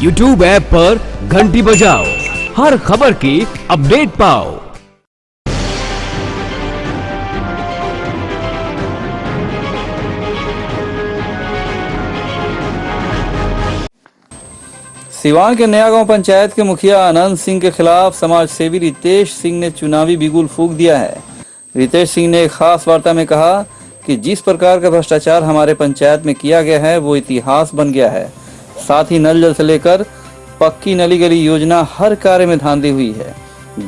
YouTube app पर घंटी बजाओ, हर खबर की अपडेट पाओ। सिवान के नया गांव पंचायत के मुखिया आनंद सिंह के खिलाफ समाज सेवी रितेश सिंह ने चुनावी बिगुल फूंक दिया है। रितेश सिंह ने एक खास वार्ता में कहा कि जिस प्रकार का भ्रष्टाचार हमारे पंचायत में किया गया है वो इतिहास बन गया है। साथ ही नल जल से लेकर पक्की नली गली योजना हर कार्य में धांधली हुई है।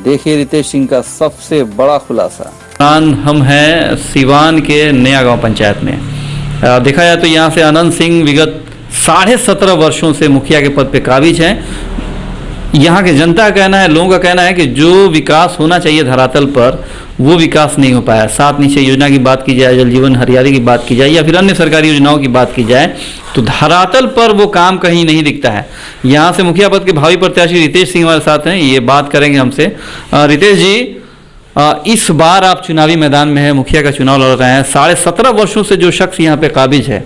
देखिए रितेश सिंह का सबसे बड़ा खुलासा। हम हैं सिवान के नया गांव पंचायत में। देखा जाए तो यहाँ से आनंद सिंह विगत 17.5 वर्षों से मुखिया के पद पे काबिज हैं। यहाँ के जनता का कहना है, लोगों का कहना है कि जो विकास होना चाहिए धरातल पर वो विकास नहीं हो पाया। 7 निश्चय योजना की बात की जाए, जल जीवन हरियाली की बात की जाए या फिर अन्य सरकारी योजनाओं की बात की जाए तो धरातल पर वो काम कहीं नहीं दिखता है। यहाँ से मुखिया पद के भावी प्रत्याशी रितेश सिंह हमारे साथ हैं, ये बात करेंगे हमसे। रितेश जी, इस बार आप चुनावी मैदान में है, मुखिया का चुनाव लड़ रहे हैं। 17.5 वर्षों से जो शख्स यहाँ पे काबिज है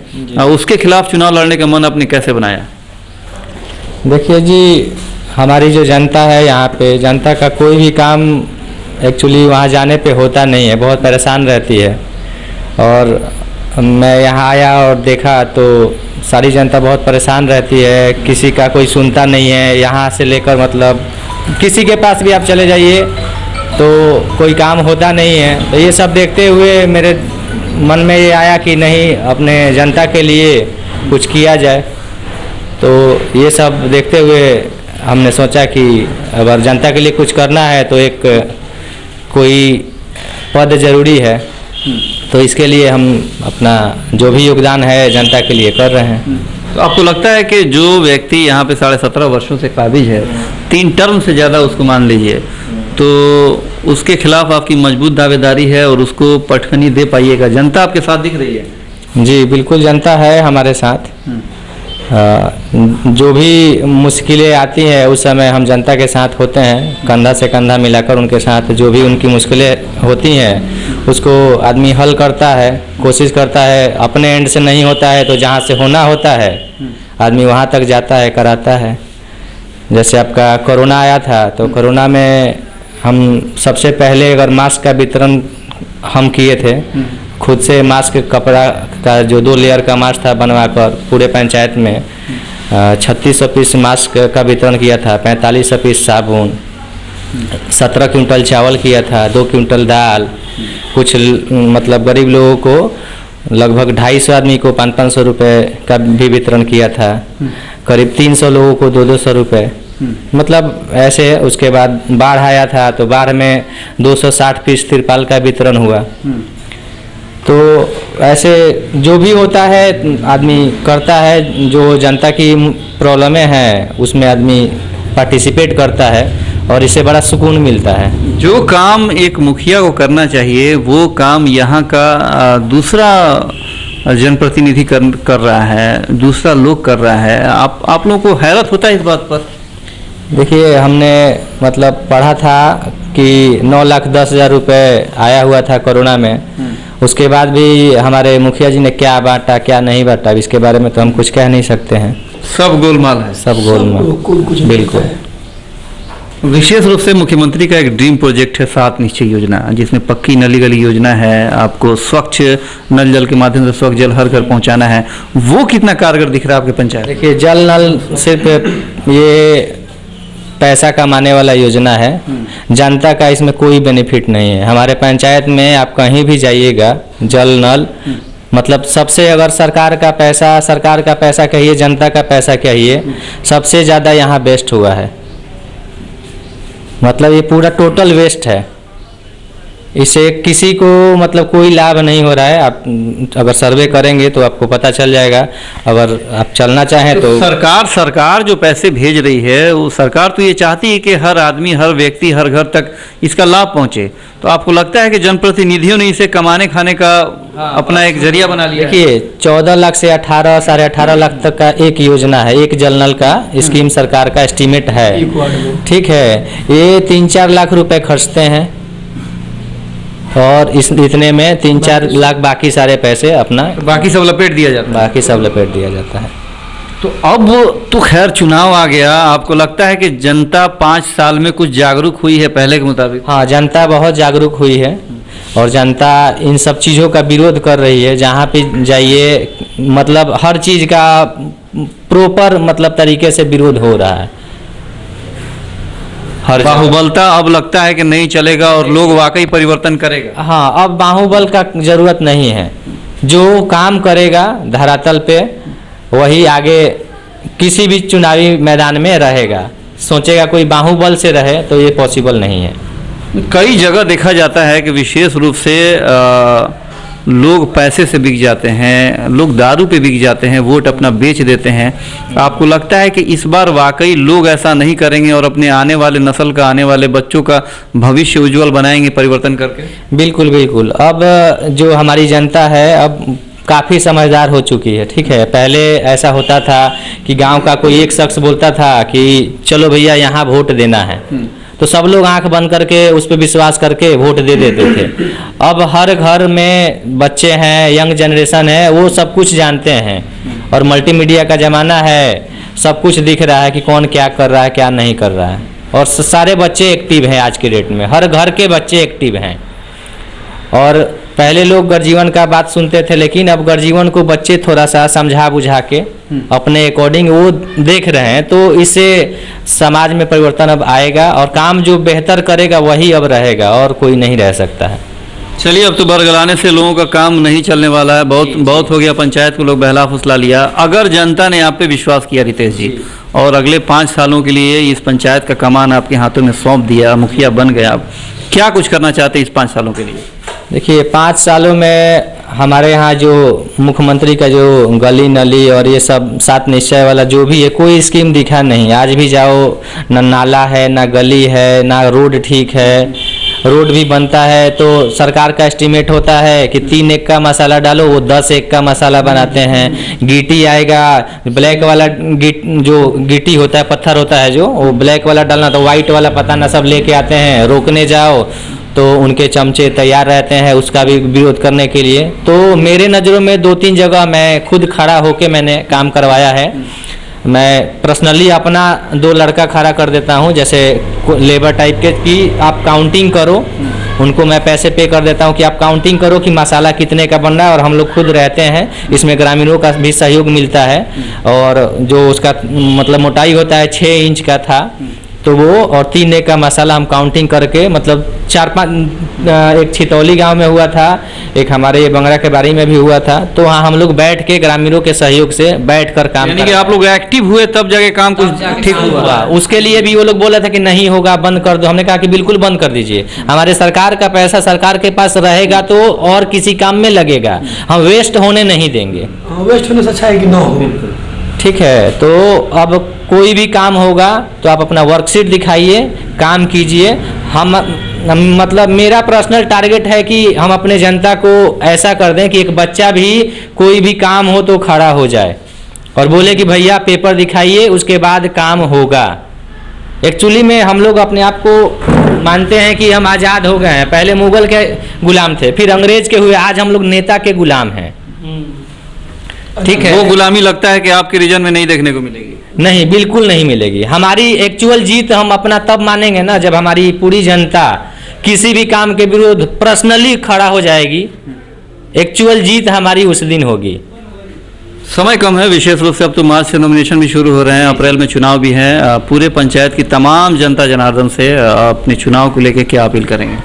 उसके खिलाफ चुनाव लड़ने का मन आपने कैसे बनाया? देखिए जी, हमारी जो जनता है यहाँ पे, जनता का कोई भी काम एक्चुअली वहाँ जाने पे होता नहीं है, बहुत परेशान रहती है। और मैं यहाँ आया और देखा तो सारी जनता बहुत परेशान रहती है, किसी का कोई सुनता नहीं है। यहाँ से लेकर मतलब किसी के पास भी आप चले जाइए तो कोई काम होता नहीं है। तो ये सब देखते हुए मेरे मन में ये आया कि नहीं, अपने जनता के लिए कुछ किया जाए। तो ये सब देखते हुए हमने सोचा कि अगर जनता के लिए कुछ करना है तो एक कोई पद ज़रूरी है। तो इसके लिए हम अपना जो भी योगदान है जनता के लिए कर रहे हैं। तो आपको लगता है कि जो व्यक्ति यहाँ पे 17.5 वर्षों से काबिज है, 3 टर्म से ज़्यादा उसको मान लीजिए, तो उसके खिलाफ आपकी मजबूत दावेदारी है और उसको पटखनी दे पाइएगा? जनता आपके साथ दिख रही है? जी बिल्कुल, जनता है हमारे साथ। जो भी मुश्किलें आती हैं उस समय हम जनता के साथ होते हैं, कंधा से कंधा मिलाकर उनके साथ जो भी उनकी मुश्किलें होती हैं उसको आदमी हल करता है, कोशिश करता है। अपने एंड से नहीं होता है तो जहाँ से होना होता है आदमी वहाँ तक जाता है, कराता है। जैसे आपका कोरोना आया था तो कोरोना में हम सबसे पहले अगर मास्क का वितरण हम किए थे, खुद से मास्क कपड़ा का जो 2 लेयर का मास्क था बनवाकर पूरे पंचायत में 3600 पीस मास्क का वितरण किया था, 4500 पीस साबुन, 17 क्विंटल चावल किया था, 2 क्विंटल दाल। कुछ मतलब गरीब लोगों को लगभग 250 आदमी को 500-500 रुपये का भी वितरण किया था। करीब 300 लोगों को 200-200 रुपये, मतलब ऐसे। उसके बाद बाढ़ आया था तो बाढ़ में 260 पीस तिरपाल का वितरण हुआ। तो ऐसे जो भी होता है आदमी करता है, जो जनता की प्रॉब्लमें हैं उसमें आदमी पार्टिसिपेट करता है और इससे बड़ा सुकून मिलता है। जो काम एक मुखिया को करना चाहिए वो काम यहाँ का दूसरा जनप्रतिनिधि कर रहा है, दूसरा लोग कर रहा है। आप लोगों को हैरत होता है इस बात पर? देखिए, हमने मतलब पढ़ा था कि 9,10,000 रुपये आया हुआ था कोरोना में। उसके बाद भी हमारे मुखिया जी ने क्या बांटा क्या नहीं बांटा इसके बारे में तो हम कुछ कह नहीं सकते हैं। सब गोलमाल है, सब गोलमाल, बिल्कुल। विशेष रूप से मुख्यमंत्री का एक ड्रीम प्रोजेक्ट है 7 निश्चय योजना, जिसमें पक्की नली गली योजना है। आपको स्वच्छ नल जल के माध्यम से स्वच्छ जल हर घर पहुंचाना है। वो कितना कारगर दिख रहा है आपके पंचायत? देखिए, जल नल सिर्फ ये पैसा कमाने वाला योजना है, जनता का इसमें कोई बेनिफिट नहीं है। हमारे पंचायत में आप कहीं भी जाइएगा, जल नल मतलब सबसे, अगर सरकार का पैसा कहिए, जनता का पैसा कहिए, सबसे ज़्यादा यहाँ वेस्ट हुआ है। मतलब ये पूरा टोटल वेस्ट है, इससे किसी को मतलब कोई लाभ नहीं हो रहा है। आप अगर सर्वे करेंगे तो आपको पता चल जाएगा, अगर आप चलना चाहें तो सरकार जो पैसे भेज रही है वो सरकार तो ये चाहती है कि हर आदमी, हर व्यक्ति, हर घर तक इसका लाभ पहुंचे। तो आपको लगता है कि जनप्रतिनिधियों ने इसे कमाने खाने का अपना एक जरिया बना लिया? देखिए, 14 लाख से 18 साढ़े 18 लाख तक का एक योजना है, एक जल नल का स्कीम सरकार का एस्टीमेट है, ठीक है। ये 3-4 लाख रुपए खर्चते हैं और इतने में 3-4 लाख बाकी सारे पैसे अपना बाकी सब लपेट दिया जाता है। बाकी सब लपेट दिया जाता है। तो अब तो खैर चुनाव आ गया, आपको लगता है कि जनता 5 साल में कुछ जागरूक हुई है पहले के मुताबिक? हाँ, जनता बहुत जागरूक हुई है और जनता इन सब चीज़ों का विरोध कर रही है। जहाँ पे जाइए मतलब हर चीज़ का प्रॉपर मतलब तरीके से विरोध हो रहा है। हर बाहुबलता अब लगता है कि नहीं चलेगा और लोग वाकई परिवर्तन करेगा। हाँ, अब बाहुबल का जरूरत नहीं है। जो काम करेगा धरातल पे वही आगे किसी भी चुनावी मैदान में रहेगा। सोचेगा कोई बाहुबल से रहे तो ये पॉसिबल नहीं है। कई जगह देखा जाता है कि विशेष रूप से लोग पैसे से बिक जाते हैं, लोग दारू पे बिक जाते हैं, वोट अपना बेच देते हैं। आपको लगता है कि इस बार वाकई लोग ऐसा नहीं करेंगे और अपने आने वाले नस्ल का, आने वाले बच्चों का भविष्य उज्जवल बनाएंगे परिवर्तन करके? बिल्कुल बिल्कुल। अब जो हमारी जनता है अब काफ़ी समझदार हो चुकी है। ठीक है, पहले ऐसा होता था कि गांव का कोई एक शख्स बोलता था कि चलो भैया यहाँ वोट देना है, तो सब लोग आंख बंद करके उस पर विश्वास करके वोट दे देते थे। अब हर घर में बच्चे हैं, यंग जनरेशन है, वो सब कुछ जानते हैं और मल्टीमीडिया का ज़माना है, सब कुछ दिख रहा है कि कौन क्या कर रहा है क्या नहीं कर रहा है। और सारे बच्चे एक्टिव हैं आज के डेट में, हर घर के बच्चे एक्टिव हैं। और पहले लोग गर्जीवन का बात सुनते थे, लेकिन अब गर्जीवन को बच्चे थोड़ा सा समझा बुझा के अपने अकॉर्डिंग वो देख रहे हैं, तो इससे समाज में परिवर्तन अब आएगा और काम जो बेहतर करेगा वही अब रहेगा और कोई नहीं रह सकता है। चलिए, अब तो बरगलाने से लोगों का काम नहीं चलने वाला है। बहुत हो गया, पंचायत को लोग बहला फुसला लिया। अगर जनता ने आप पे विश्वास किया रितेश जी और अगले 5 सालों के लिए इस पंचायत का कमान आपके हाथों में सौंप दिया, मुखिया बन गया, आप क्या कुछ करना चाहते हैं इस 5 सालों के लिए? देखिए, 5 सालों में हमारे यहाँ जो मुख्यमंत्री का जो गली नली और ये सब 7 निश्चय वाला जो भी है, कोई स्कीम दिखा नहीं। आज भी जाओ, न नाला है, ना गली है, ना रोड ठीक है। रोड भी बनता है तो सरकार का एस्टीमेट होता है कि 3 एक का मसाला डालो, वो 10 एक का मसाला बनाते हैं। गिट्टी आएगा, ब्लैक वाला जो गिट्टी होता है, पत्थर होता है जो, वो ब्लैक वाला डालना, तो वाइट वाला पता ना सब लेके आते हैं। रोकने जाओ तो उनके चमचे तैयार रहते हैं उसका भी विरोध करने के लिए। तो मेरे नज़रों में 2-3 जगह मैं खुद खड़ा होके मैंने काम करवाया है। मैं पर्सनली अपना 2 लड़का खड़ा कर देता हूं, जैसे लेबर टाइप के, कि आप काउंटिंग करो, उनको मैं पैसे पे कर देता हूं कि आप काउंटिंग करो कि मसाला कितने का बन रहा है। और हम लोग खुद रहते हैं, इसमें ग्रामीणों का भी सहयोग मिलता है। और जो उसका मतलब मोटाई होता है 6 इंच का था, तो वो और 3 एक का मसाला हम काउंटिंग करके मतलब 4-5 एक छितौली गांव में हुआ था, एक हमारे बंगरा के बारी में भी हुआ था। तो वहाँ हम लोग बैठ के ग्रामीणों के सहयोग से बैठ कर काम, यानी कि आप लोग एक्टिव हुए तब जाके काम कुछ ठीक हुआ। उसके लिए भी वो लोग बोला था कि नहीं होगा, बंद कर दो। हमने कहा कि बिल्कुल बंद कर दीजिए, हमारे सरकार का पैसा सरकार के पास रहेगा तो और किसी काम में लगेगा, हम वेस्ट होने नहीं देंगे। वेस्ट होने से अच्छा है कि ना हो। ठीक है, तो अब कोई भी काम होगा तो आप अपना वर्कशीट दिखाइए, काम कीजिए। हम मतलब मेरा पर्सनल टारगेट है कि हम अपने जनता को ऐसा कर दें कि एक बच्चा भी कोई भी काम हो तो खड़ा हो जाए और बोले कि भैया पेपर दिखाइए, उसके बाद काम होगा। एक्चुअली में हम लोग अपने आप को मानते हैं कि हम आज़ाद हो गए हैं। पहले मुगल के गुलाम थे, फिर अंग्रेज के हुए, आज हम लोग नेता के गुलाम हैं। ठीक है, वो गुलामी लगता है कि आपके रीजन में नहीं देखने को मिलेगी? नहीं, बिल्कुल नहीं मिलेगी। हमारी एक्चुअल जीत हम अपना तब मानेंगे ना जब हमारी पूरी जनता किसी भी काम के विरुद्ध पर्सनली खड़ा हो जाएगी। एक्चुअल जीत हमारी उस दिन होगी। समय कम है, विशेष रूप से अब तो मार्च से नॉमिनेशन भी शुरू हो रहे हैं, अप्रैल में चुनाव भी है। पूरे पंचायत की तमाम जनता जनार्दन से अपने चुनाव को लेकर क्या अपील करेंगे?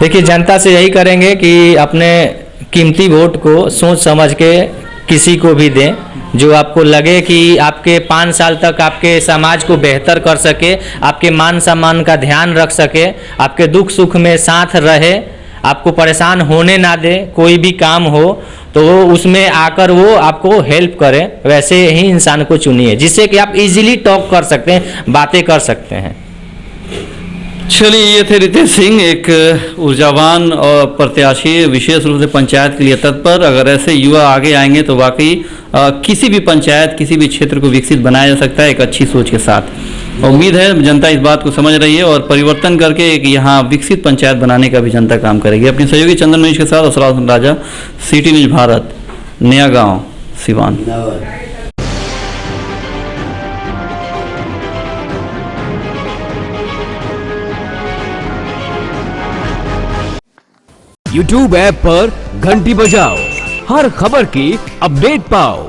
देखिए, जनता से यही करेंगे कि अपने कीमती वोट को सोच समझ के किसी को भी दें जो आपको लगे कि आपके 5 साल तक आपके समाज को बेहतर कर सके, आपके मान सम्मान का ध्यान रख सके, आपके दुख सुख में साथ रहे, आपको परेशान होने ना दे। कोई भी काम हो तो वो उसमें आकर वो आपको हेल्प करे, वैसे ही इंसान को चुनिए जिससे कि आप इजीली टॉक कर सकते हैं, बातें कर सकते हैं। चलिए, ये थे रितेश सिंह, एक ऊर्जावान और प्रत्याशी, विशेष रूप से पंचायत के लिए तत्पर। अगर ऐसे युवा आगे आएंगे तो वाकई किसी भी पंचायत, किसी भी क्षेत्र को विकसित बनाया जा सकता है एक अच्छी सोच के साथ। उम्मीद है जनता इस बात को समझ रही है और परिवर्तन करके एक यहाँ विकसित पंचायत बनाने का भी जनता काम करेगी। अपने सहयोगी चंदन मनीष के साथ असराज राजा, सिटी न्यूज भारत, नया गाँव, सिवान। YouTube ऐप पर घंटी बजाओ, हर खबर की अपडेट पाओ।